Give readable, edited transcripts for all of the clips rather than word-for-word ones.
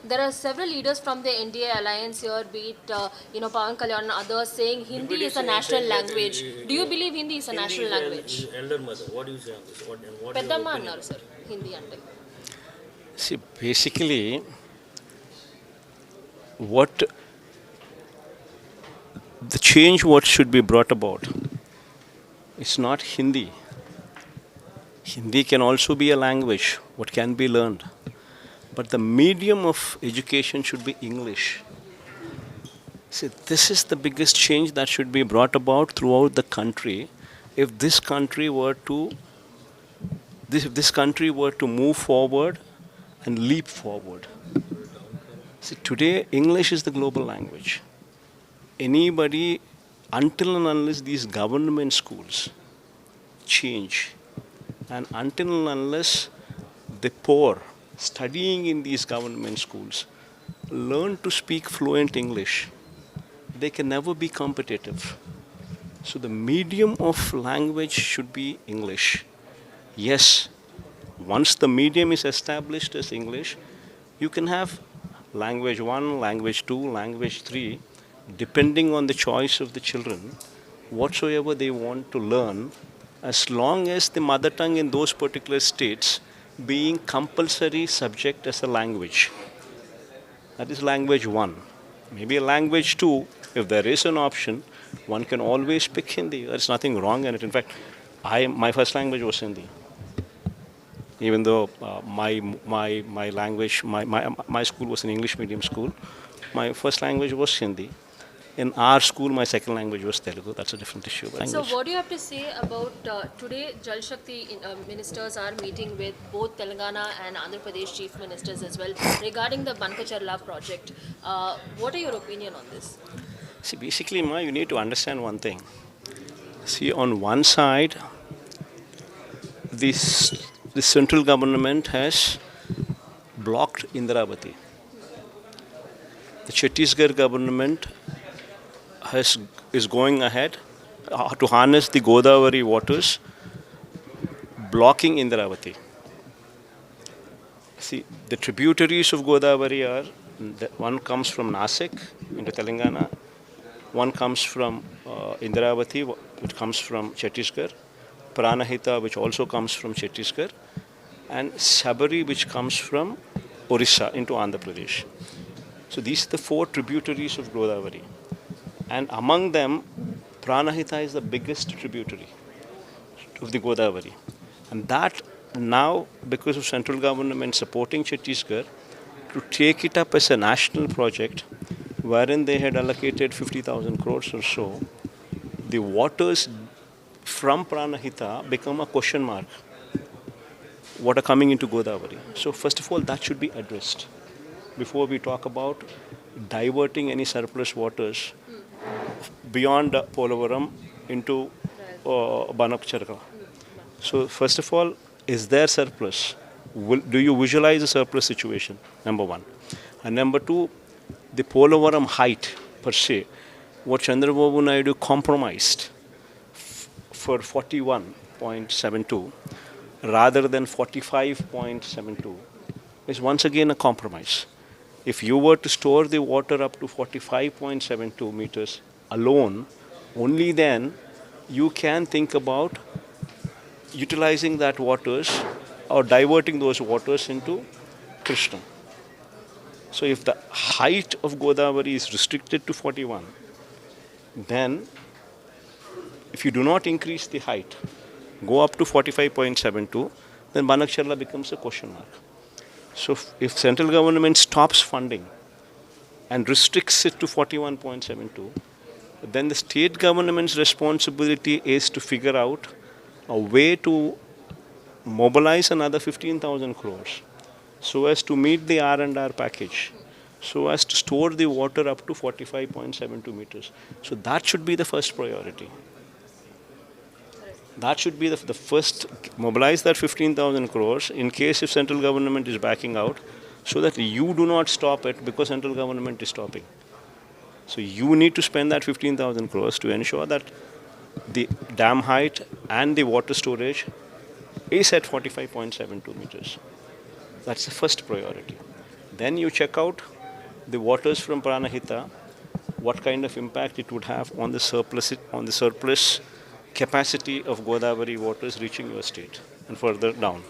There are several leaders from the NDA alliance here, be it Pawan Kalyan and others, saying Hindi Everybody is a national saying that language. Do you believe Hindi is a Hindi national language? is elder mother. What do you say on this? What is your Peddamma opinion annaru on sir, that? Hindi ante. See, basically, what the change what should be brought about is not Hindi. Hindi can also be a language, what can be learned. But the medium of education should be English. See, this is the biggest change that should be brought about throughout the country. If this country were to if this country were to move forward and leap forward. See, today English is the global language. Anybody, until and unless these government schools change, and until and unless the poor studying in these government schools learn to speak fluent English, they can never be competitive. So the medium of language should be English. Yes, once the medium is established as English, you can have language 1, language 2, language 3, depending on the choice of the children, whatsoever they want to learn, as long as the mother tongue in those particular states being compulsory subject as a language. That is language 1. Maybe a language 2, if there is an option, one can always pick Hindi. There's nothing wrong in it. In fact, my first language was Hindi. Even though my language, my school was an English medium school, my first language was Hindi. In our school, my second language was Telugu. That's a different issue. So Language. what do you have to say about today Jal Shakti ministers are meeting with both Telangana and Andhra Pradesh chief ministers as well regarding the Bankacharla project. What are your opinion on this? See, basically, Ma, you need to understand one thing. See, on one side, the central government has blocked Indravati. The Chhattisgarh government is going ahead to harness the Godavari waters, blocking Indravati. See, the tributaries of Godavari are one comes from Nasik into Telangana, one comes from Indravati, which comes from Chhattisgarh, Pranahita, which also comes from Chhattisgarh, and Sabari, which comes from Orissa into Andhra Pradesh. So these are the four tributaries of Godavari. And among them, Pranahita is the biggest tributary of the Godavari. And that now, because of central government supporting Chhattisgarh, to take it up as a national project, wherein they had allocated 50,000 crores or so, the waters from Pranahita become a question mark. Water coming into Godavari. So first of all, that should be addressed before we talk about diverting any surplus waters beyond Polavaram into Banakcharka. So first of all, is there surplus? Do you visualize a surplus situation? Number one. And number two, the Polavaram height per se, what Chandrababu Naidu compromised for 41.72 rather than 45.72 is once again a compromise. If you were to store the water up to 45.72 meters alone, only then you can think about utilizing that waters or diverting those waters into Krishna. So if the height of Godavari is restricted to 41, then if you do not increase the height, go up to 45.72, then Banakcharla becomes a question mark. So if central government stops funding and restricts it to 41.72, then the state government's responsibility is to figure out a way to mobilize another 15,000 crores so as to meet the R&R package, so as to store the water up to 45.72 meters. So that should be the first priority. That should be the first, mobilize that 15,000 crores in case if central government is backing out, so that you do not stop it because central government is stopping. So you need to spend that 15,000 crores to ensure that the dam height and the water storage is at 45.72 meters. That's the first priority. Then you check out the waters from Pranahita, what kind of impact it would have on the surplus capacity of Godavari waters reaching your state and further down.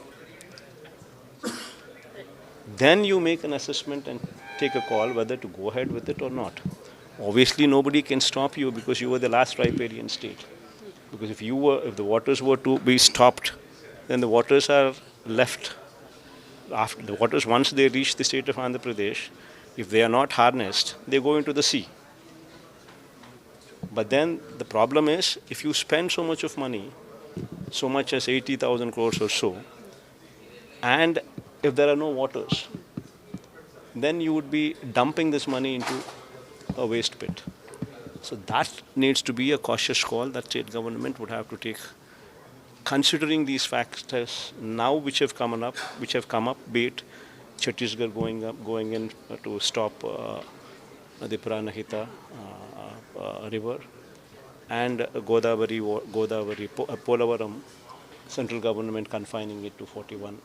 Then you make an assessment and take a call whether to go ahead with it or not. Obviously, nobody can stop you because you were the last riparian state. Because if the waters were to be stopped, then the waters are left. After the waters, once they reach the state of Andhra Pradesh, if they are not harnessed, they go into the sea. But then the problem is, if you spend so much of money, so much as 80,000 crores or so, and if there are no waters, then you would be dumping this money into a waste pit. So that needs to be a cautious call that state government would have to take, considering these factors now which have come up, be it Chhattisgarh going in to stop the Pranahita river, and Polavaram, central government confining it to 41,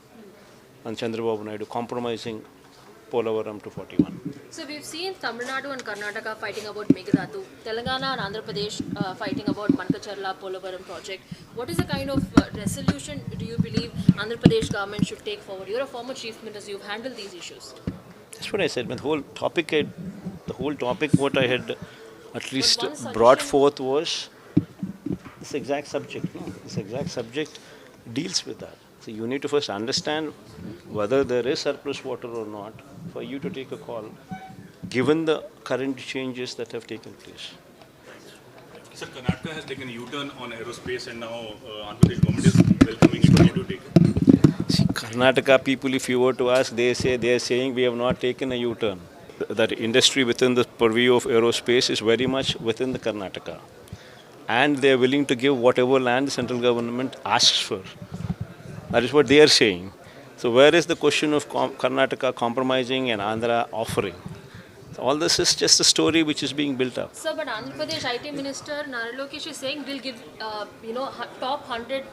and Chandrababu Naidu compromising Polavaram to 41. So we've seen Tamil Nadu and Karnataka fighting about Meghdadu, Telangana and Andhra Pradesh fighting about Bankacharla Polavaram project. What is the kind of resolution do you believe Andhra Pradesh government should take forward? You're a former chief minister, you've handled these issues. That's what I said. The whole topic, what I had at least brought forth was this exact subject. No, this exact subject deals with that. So you need to first understand whether there is surplus water or not for you to take a call, given the current changes that have taken place. Sir, Karnataka has taken a U-turn on aerospace and now Andhra Pradesh government is welcoming it. How do you take it? See, Karnataka people, if you were to ask, they are saying we have not taken a U-turn. That industry within the purview of aerospace is very much within the Karnataka. And they are willing to give whatever land the central government asks for. That is what they are saying. So where is the question of Karnataka compromising and Andhra offering? So all this is just a story which is being built up. Sir, but Andhra Pradesh IT Minister Nara Lokesh is saying we'll give top 100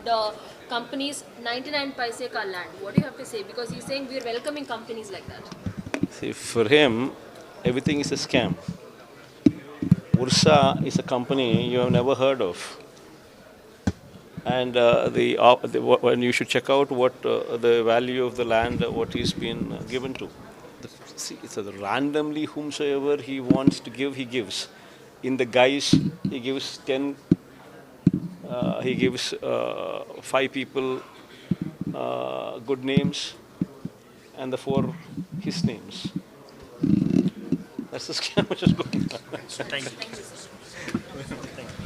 companies 99 paise ka land. What do you have to say? Because he's saying we're welcoming companies like that. See, for him, everything is a scam. Ursa is a company you have never heard of. And when you should check out what the value of the land, what he's been given to. So randomly, whomsoever he wants to give, he gives. In the guise, he gives 10, he gives 5 people good names, and the 4 his names. That's the scam which is going on. Thank you.